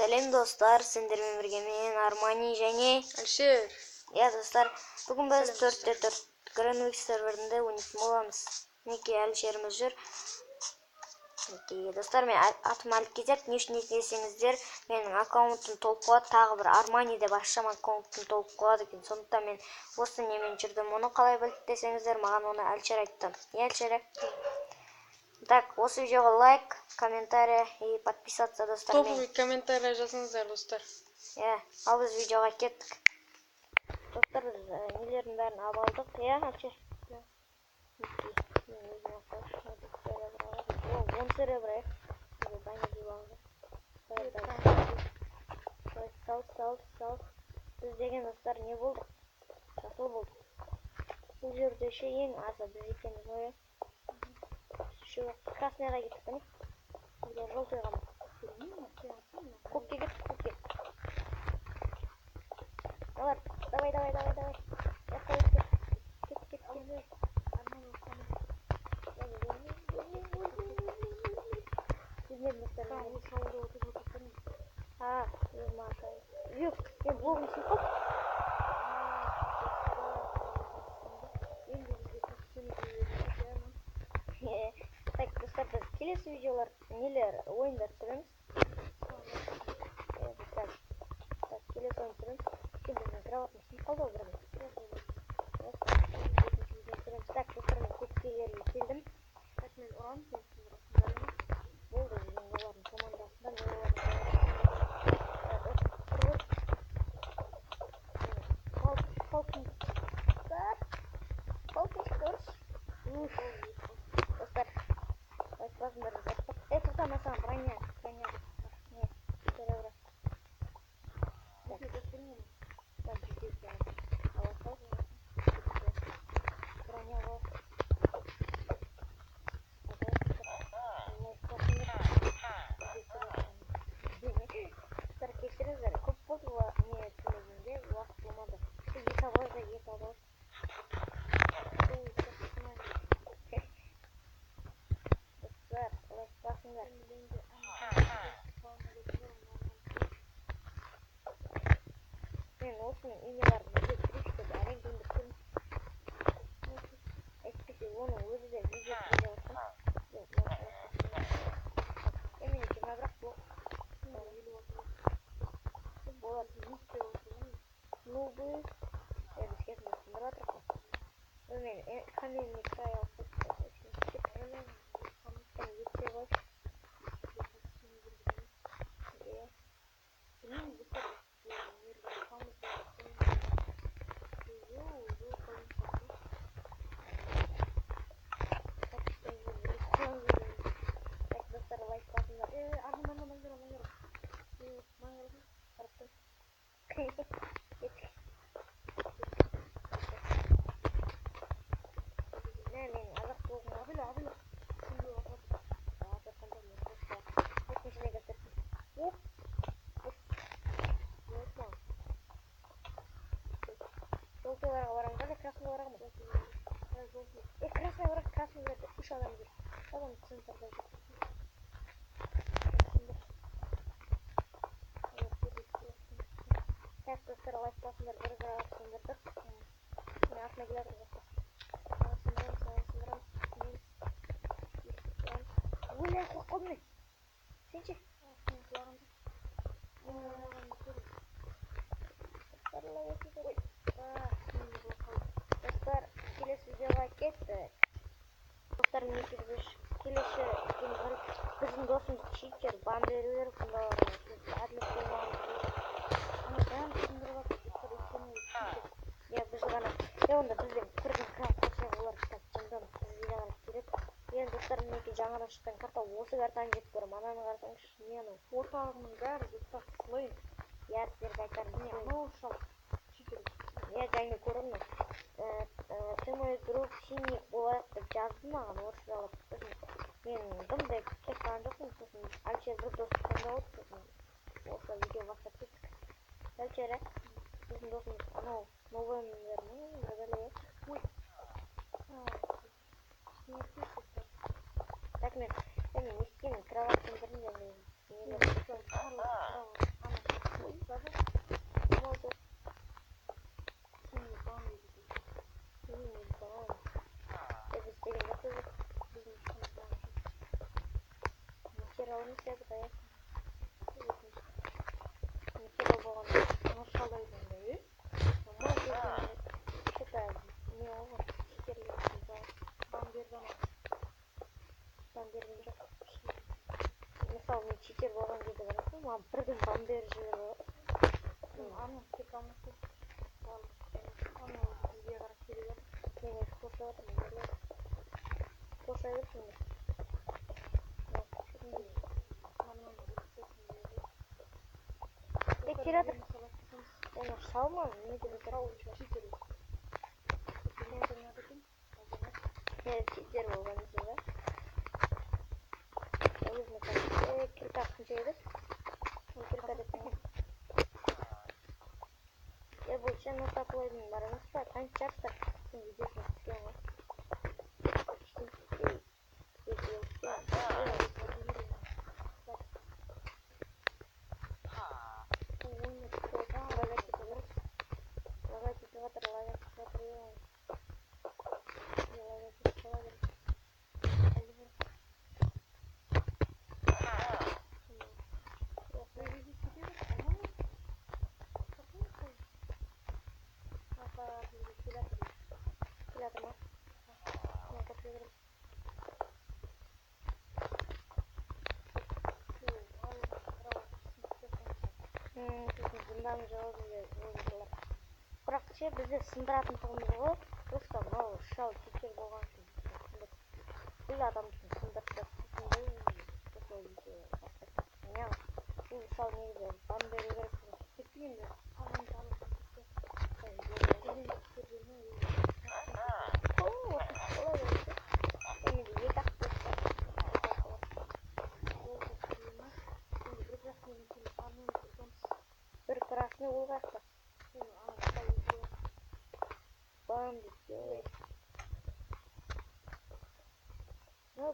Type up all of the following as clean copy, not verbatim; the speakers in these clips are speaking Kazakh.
Сәлем достар, сендермен бірге мен Армани және Әлшер. Достар, бүгін біз 4-4 Гранвик серверінде ойнайтын боламыз. Мінекей Әлшеріміз жүр. Достар, мен атым Әлкезек. Не үшін десеңіздер, менің аккаунтым толып қалады, тағы бір Армани деп ашсам аккаунтым толып қалады екен. Сондықтан мен осы немен жүрдім. Оны қалай білді десеңіздер, маған оны Әлшер айтты. Әлшер? Так, осы видеоға лайк, комментарий и подписаться, достар. Топовый комментарий жазыңыздар, достар. Ал біз видеоға кеттік. Достар, біз нелердің бәрін абалдық, Әлшер? Он серебра, Сал. Біз деген достар не болдық? Жасыл болдық. Бұл жерде ең азы біз екеніміз ғой. Красныйға кеттік, не? Бұл жолтыйға ма? Көкке кеттік, көкке. Давай. Кет. Yok, ben bulmuşum. Так, достар, біз келесі видеолар нелер ойындар түсіреміз. Так, келесі ойын түсіреміз. Біздің кроватымыз сынып қалды ғой бірге. Так, достар, мен кеткелерге келдім. Так, мен ұрам, сен болды, мен олардың командасында, мен олардың достар, басыңдар жасап. Тоқтама саған броня. Не, серебра. Броня var. Кешіріңіздер, көп болды не тілегенде уақыт болмады. Екі абоз. Достар, лайк басыңдар. Мен осының үйіне барып видео түсірейінші деп әрең көндіріп әйтпесе оның өзі де видео түсіре алсын. Мен 20 бірақ бұл болады. Нубы бізге сындырып жатыр ғой. Мен каменный край алып Желтыйларға барамыз әлі, красныйларға ма? Красныйларды 3 адам жүр. Адам центрда жүр. Так, достар, лайк басыңдар, бір сындырдық. Мен артына келатыр достар. Сындырамыз. Өлі, құлақ қолдың. Сенші? Достар, келесі видеоға кеттік. Достар, мінекей біз келесі біздің досымыз читер, бан берулер күндаларына сіз әділет болмағымыз. Біз ғана, онда бізден көрген крал қосайық олар кітап жыңдан видеоға керек. Достар, мінекей жаңадан шыққан карта, осы картаны жеп көрім. Ананы қарсаңыз, не анау? Ортағының бәрі достар слейн. Сіздерге айтарым. Анау шал читер. Және көрімнің. Ты мой друг синий болайық деп жазды маған орысшалап. Мен дымды кетқан жоқпын, сосын Әлшер бір дос таңдап отыр, сосын осы видео бастап кеттік. Әлшер, біздің досымыз анау новый номерінің біргілі. Так, мен естемін, кроваттың бірінде маған бірден бамбер жіберіп Анын тек алмасы. Аны бізге қарап келіп жатыр. мен өзі қоршап жатырмын берлер қоршай берсіңдер келе жатыр оны салма не деп читер болған дейсің ба өзіме кирка қанша еді ол кирка деп бұл ченнел таплойдың бар емес па қанша жарыстар сен видеосына түскен ғой зындан бірақ ше бізде сындыратын тұғымыз ғой просто мынау шал текер болған үшін біз адамды сындырып бұл шал негізі бан беру керек кетпегенде бір красный болғақта бандит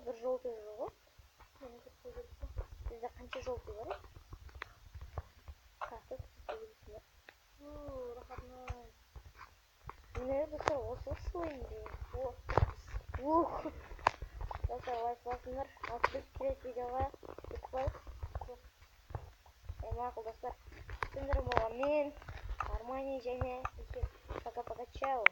бір желтый жоқ ғой бізде қанша желтый бар еді міне достар осы слайм достар лайк басыңдар ал біз келесі видеоға кетіп қалайық мақұл достар сендер болған мен армани және пока пока чао